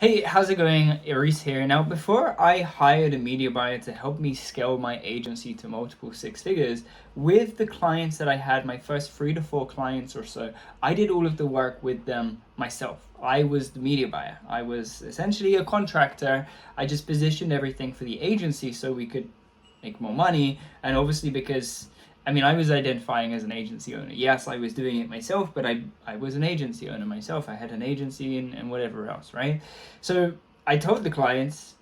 Hey, how's it going? Reese here. Now, before I hired a media buyer to help me scale my agency to multiple six figures, with the clients that I had, my first 3 to 4 clients or so, I did all of the work with them myself. I was the media buyer. I was essentially a contractor. I just positioned everything for the agency so we could make more money. And obviously, because I was identifying as an agency owner. Yes, I was doing it myself, but I was an agency owner myself. I had an agency and whatever else, right? So I told the clients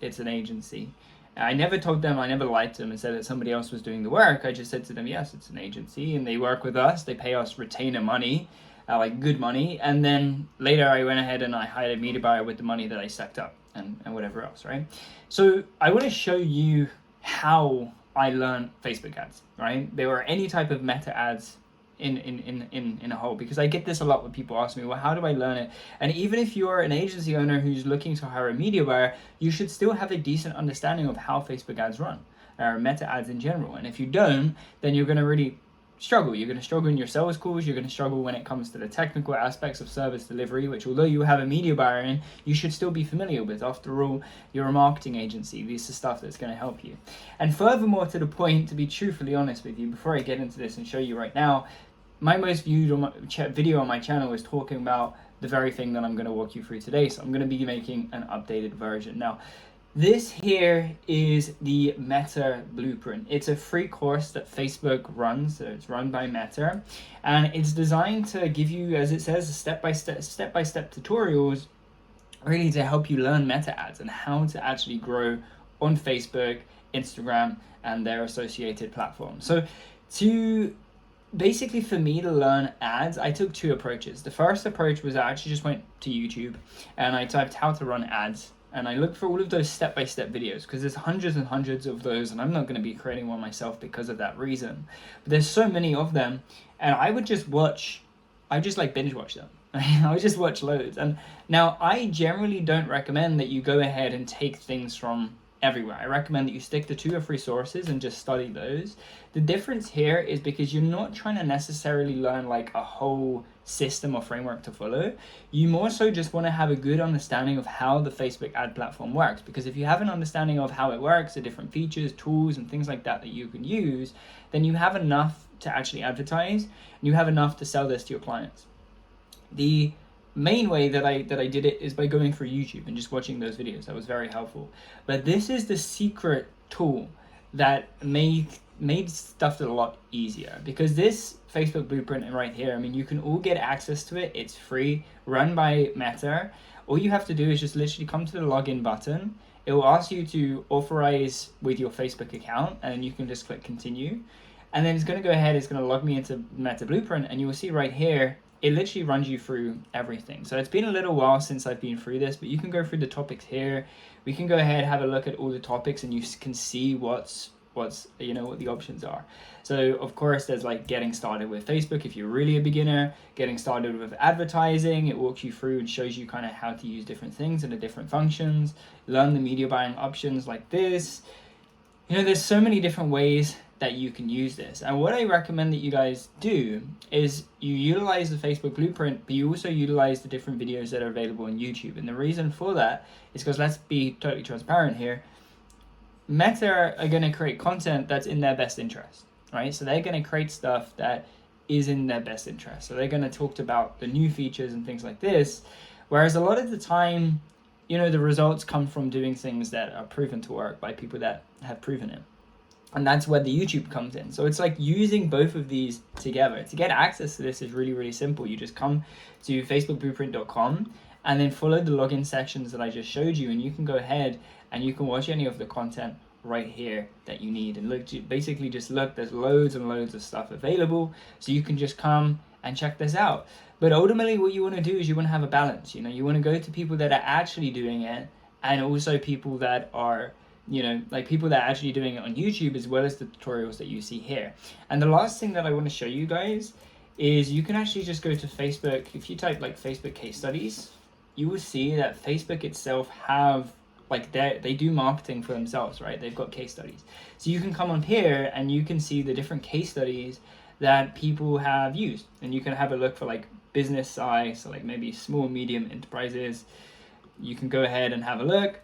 it's an agency. I never told them, I never lied to them and said that somebody else was doing the work. I just said to them, yes, it's an agency and they work with us. They pay us retainer money, like good money. And then later I went ahead and I hired a media buyer with the money that I stacked up and whatever else, right? So I want to show you how I learned Facebook ads, right? There were any type of meta ads in a whole, because I get this a lot when people ask me, well, how do I learn it? And even if you're an agency owner who's looking to hire a media buyer, you should still have a decent understanding of how Facebook ads run, or meta ads in general. And if you don't, then you're going to really struggle. You're going to struggle in your sales calls. You're going to struggle when it comes to the technical aspects of service delivery, which although you have a media buyer in, you should still be familiar with. After all, you're a marketing agency. This is stuff that's going to help you. And furthermore to the point, to be truthfully honest with you, before I get into this and show you right now, my most viewed video on my channel is talking about the very thing that I'm going to walk you through today. So I'm going to be making an updated version. Now, this here is the Meta Blueprint. It's a free course that Facebook runs. So it's run by Meta, and it's designed to give you, as it says, step-by-step tutorials, really to help you learn meta ads and how to actually grow on Facebook, Instagram, and their associated platforms. So basically, for me to learn ads, I took 2 approaches. The first approach was I actually just went to YouTube and I typed how to run ads, and I looked for all of those step-by-step videos, because there's hundreds and hundreds of those, and I'm not going to be creating one myself because of that reason. But there's so many of them, and I just like binge watch them. I would just watch loads. And now I generally don't recommend that you go ahead and take things from everywhere. I recommend that you stick to 2 or 3 sources and just study those. The difference here is because you're not trying to necessarily learn like a whole system or framework to follow. You more so just want to have a good understanding of how the Facebook ad platform works, because if you have an understanding of how it works, the different features, tools, and things like that that you can use, then you have enough to actually advertise, and you have enough to sell this to your clients. The main way that I did it is by going through YouTube and just watching those videos. That was very helpful. But this is the secret tool that made stuff a lot easier, because this Facebook Blueprint right here, you can all get access to it. It's free, run by Meta. All you have to do is just literally come to the login button. It will ask you to authorize with your Facebook account, and you can just click continue. And then it's going to go ahead, it's going to log me into Meta Blueprint, and you will see right here, it literally runs you through everything. So it's been a little while since I've been through this, but you can go through the topics here. We can go ahead, have a look at all the topics, and you can see what the options are. So of course there's like getting started with Facebook if you're really a beginner, getting started with advertising. It walks you through and shows you kind of how to use different things and the different functions, learn the media buying options like this. There's so many different ways that you can use this. And what I recommend that you guys do is you utilize the Facebook Blueprint, but you also utilize the different videos that are available on YouTube. And the reason for that is because, let's be totally transparent here, Meta are going to create content that's in their best interest, right? So they're going to create stuff that is in their best interest. So they're going to talk about the new features and things like this. Whereas a lot of the time, the results come from doing things that are proven to work by people that have proven it. And that's where the YouTube comes in. So it's like using both of these together. To get access to this is really, really simple. You just come to facebookblueprint.com and then follow the login sections that I just showed you, and you can go ahead and you can watch any of the content right here that you need. And basically just look, there's loads and loads of stuff available. So you can just come and check this out. But ultimately what you want to do is you want to have a balance. You want to go to people that are actually doing it, and also people that are people that are actually doing it on YouTube, as well as the tutorials that you see here. And the last thing that I want to show you guys is you can actually just go to Facebook. If you type like Facebook case studies, you will see that Facebook itself have they do marketing for themselves, right? They've got case studies. So you can come on here and you can see the different case studies that people have used, and you can have a look for like business size, so like maybe small, medium enterprises, you can go ahead and have a look.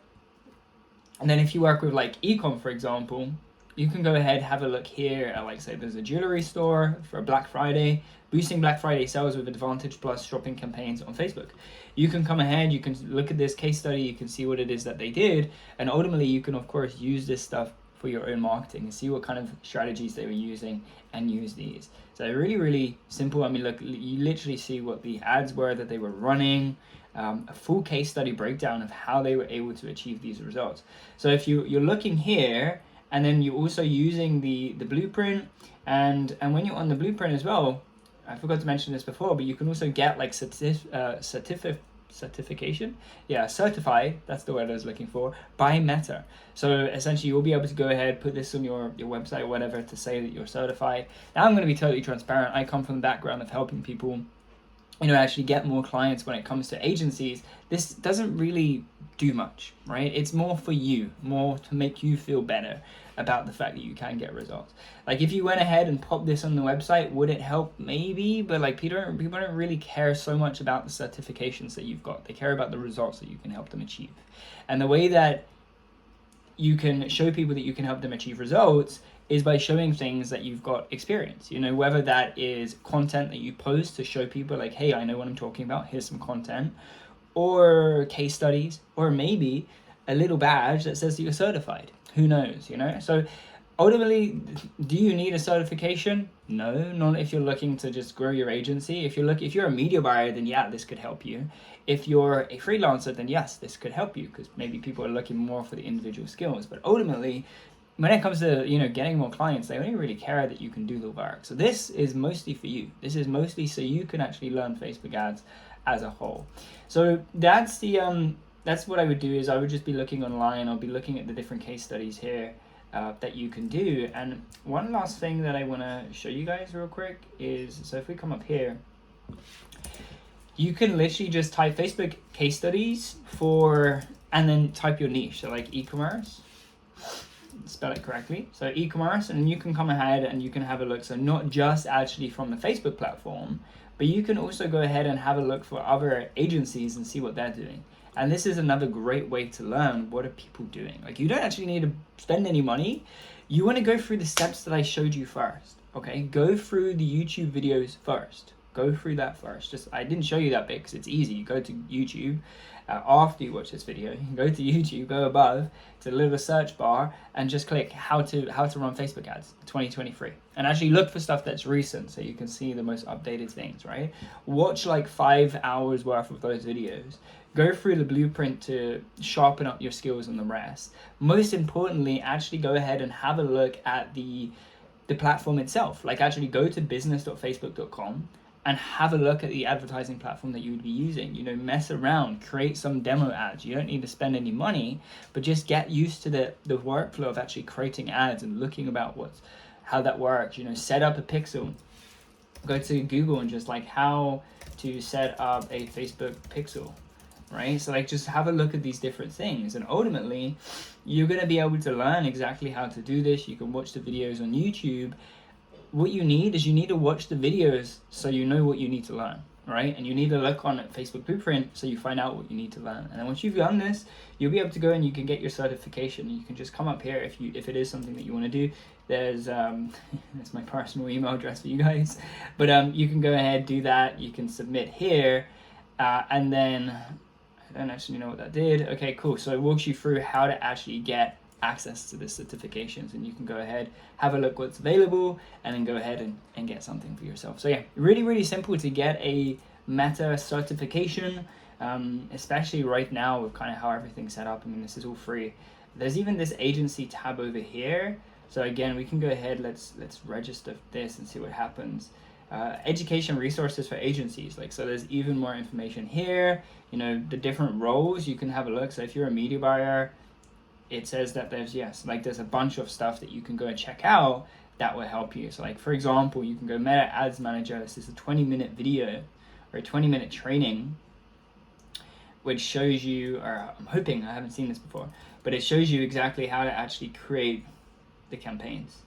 And then if you work with like ecom, for example, you can go ahead, have a look here at, like, say there's a jewelry store for Black Friday, boosting Black Friday sales with Advantage Plus shopping campaigns on Facebook. You can come ahead, you can look at this case study, you can see what it is that they did, and ultimately you can of course use this stuff for your own marketing and see what kind of strategies they were using and use these. So really, really simple. I mean, look, you literally see what the ads were that they were running, a full case study breakdown of how they were able to achieve these results. So if you're looking here, and then you're also using the blueprint, and when you're on the blueprint as well, I forgot to mention this before, but you can also get like certification, certified, that's the word I was looking for, by Meta. So essentially you'll be able to go ahead, put this on your website or whatever to say that you're certified. Now I'm going to be totally transparent. I come from the background of helping people, you know, actually get more clients when it comes to agencies. This doesn't really do much, right? It's more for you, more to make you feel better about the fact that you can get results. Like if you went ahead and popped this on the website, would it help? Maybe, but like people don't really care so much about the certifications that you've got. They care about the results that you can help them achieve. And the way that you can show people that you can help them achieve results is by showing things that you've got experience, you know, whether that is content that you post to show people like, hey, I know what I'm talking about, here's some content, or case studies, or maybe a little badge that says that you're certified. Who knows, you know? So ultimately, do you need a certification? No, not if you're looking to just grow your agency. If you're a media buyer, then yeah, this could help you. If you're a freelancer, then yes, this could help you, because maybe people are looking more for the individual skills. But ultimately, when it comes to, you know, getting more clients, they only really care that you can do the work. So this is mostly for you. This is mostly so you can actually learn Facebook ads as a whole. So that's what I would do, is I would just be looking online. I'll be looking at the different case studies here that you can do. And one last thing that I want to show you guys real quick is, so if we come up here, you can literally just type Facebook case studies and then type your niche. So like e-commerce, spell it correctly. So e-commerce, and you can come ahead and you can have a look. So not just actually from the Facebook platform, but you can also go ahead and have a look for other agencies and see what they're doing. And this is another great way to learn what are people doing. Like you don't actually need to spend any money. You want to go through the steps that I showed you first. Okay, go through the YouTube videos first. Go through that first. I didn't show you that bit because it's easy. You go to YouTube after you watch this video. You can go to YouTube, go above to the little search bar, and just click how to run Facebook ads 2023, and actually look for stuff that's recent so you can see the most updated things. Right? Watch like 5 hours worth of those videos. Go through the blueprint to sharpen up your skills and the rest. Most importantly, actually go ahead and have a look at the platform itself. Like actually go to business.facebook.com and have a look at the advertising platform that you would be using. You know, mess around, create some demo ads. You don't need to spend any money, but just get used to the workflow of actually creating ads and looking about how that works. You know, set up a pixel. Go to Google and just like how to set up a Facebook pixel. Right? So like just have a look at these different things, and ultimately you're going to be able to learn exactly how to do this. You can watch the videos on YouTube. What you need is you need to watch the videos so you know what you need to learn, right? And you need to look on Facebook Blueprint so you find out what you need to learn. And then once you've done this, you'll be able to go and you can get your certification. You can just come up here if it is something that you want to do. There's that's my personal email address for you guys, but you can go ahead, do that. You can submit here, and then I don't actually know what that did. Okay, cool. So it walks you through how to actually get access to the certifications, and you can go ahead, have a look what's available, and then go ahead and get something for yourself. So yeah, really, really simple to get a Meta certification, especially right now with kind of how everything's set up. I mean, this is all free. There's even this agency tab over here. So again, we can go ahead, let's register this and see what happens. Education resources for agencies, like, so there's even more information here. You know, the different roles, you can have a look. So if you're a media buyer, it says that there's a bunch of stuff that you can go and check out that will help you. So like, for example, you can go Meta Ads Manager. This is a 20-minute video or a 20-minute training which shows you, or I'm hoping, I haven't seen this before, but it shows you exactly how to actually create the campaigns.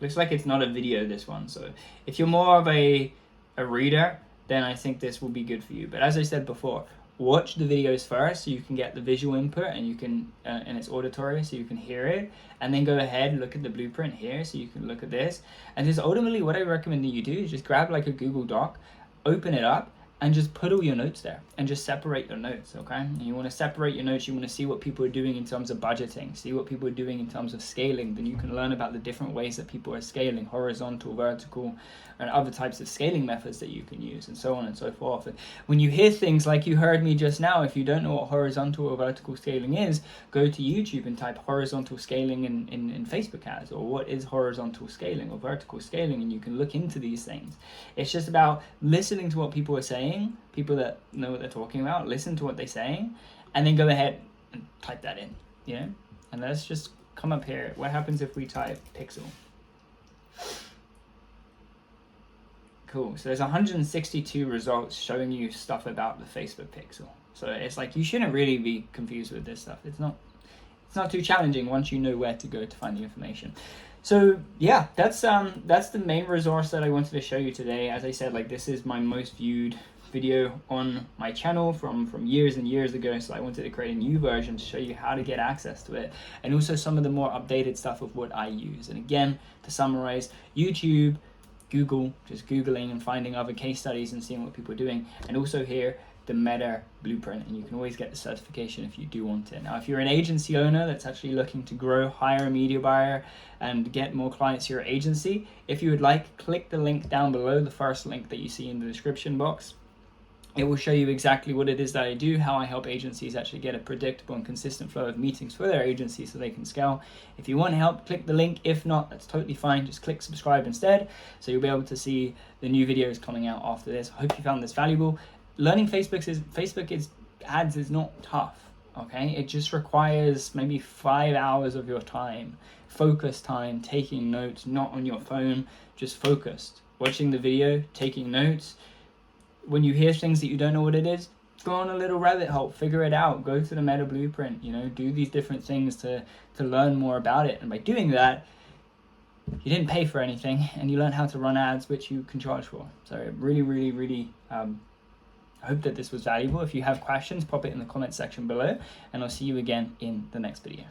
Looks like it's not a video, this one. So if you're more of a reader, then I think this will be good for you. But as I said before, watch the videos first so you can get the visual input and you can and it's auditory so you can hear it, and then go ahead, look at the blueprint here so you can look at this. And just ultimately what I recommend that you do is just grab like a Google Doc, open it up, and just put all your notes there and just separate your notes, okay? And you want to separate your notes, you want to see what people are doing in terms of budgeting, see what people are doing in terms of scaling. Then you can learn about the different ways that people are scaling, horizontal, vertical, and other types of scaling methods that you can use, and so on and so forth. And when you hear things like you heard me just now, if you don't know what horizontal or vertical scaling is, go to YouTube and type horizontal scaling in Facebook ads, or what is horizontal scaling or vertical scaling, and you can look into these things. It's just about listening to what people are saying, people that know what they're talking about, listen to what they're saying, and then go ahead and type that in, you know? And let's just come up here. What happens if we type pixel? Cool. So there's 162 results showing you stuff about the Facebook pixel. So it's like you shouldn't really be confused with this stuff. It's not too challenging once you know where to go to find the information. So yeah, that's the main resource that I wanted to show you today. As I said, like this is my most viewed video on my channel from years and years ago, so I wanted to create a new version to show you how to get access to it, and also some of the more updated stuff of what I use. And again, to summarize, YouTube, Google, just Googling and finding other case studies and seeing what people are doing, and also here the Meta Blueprint, and you can always get the certification if you do want it. Now, if you're an agency owner that's actually looking to grow, hire a media buyer, and get more clients to your agency, if you would like, click the link down below, the first link that you see in the description box. It will show you exactly what it is that I do, how I help agencies actually get a predictable and consistent flow of meetings for their agency so they can scale. If you want help, click the link. If not, that's totally fine. Just click subscribe instead, so you'll be able to see the new videos coming out after this. I hope you found this valuable. Learning Facebook ads is not tough, okay? It just requires maybe 5 hours of your time, focus time, taking notes, not on your phone, just focused, watching the video, taking notes. When you hear things that you don't know what it is, go on a little rabbit hole, figure it out, go to the Meta Blueprint, you know, do these different things to learn more about it. And by doing that, you didn't pay for anything, and you learn how to run ads, which you can charge for. So really I hope that this was valuable. If you have questions, pop it in the comment section below, and I'll see you again in the next video.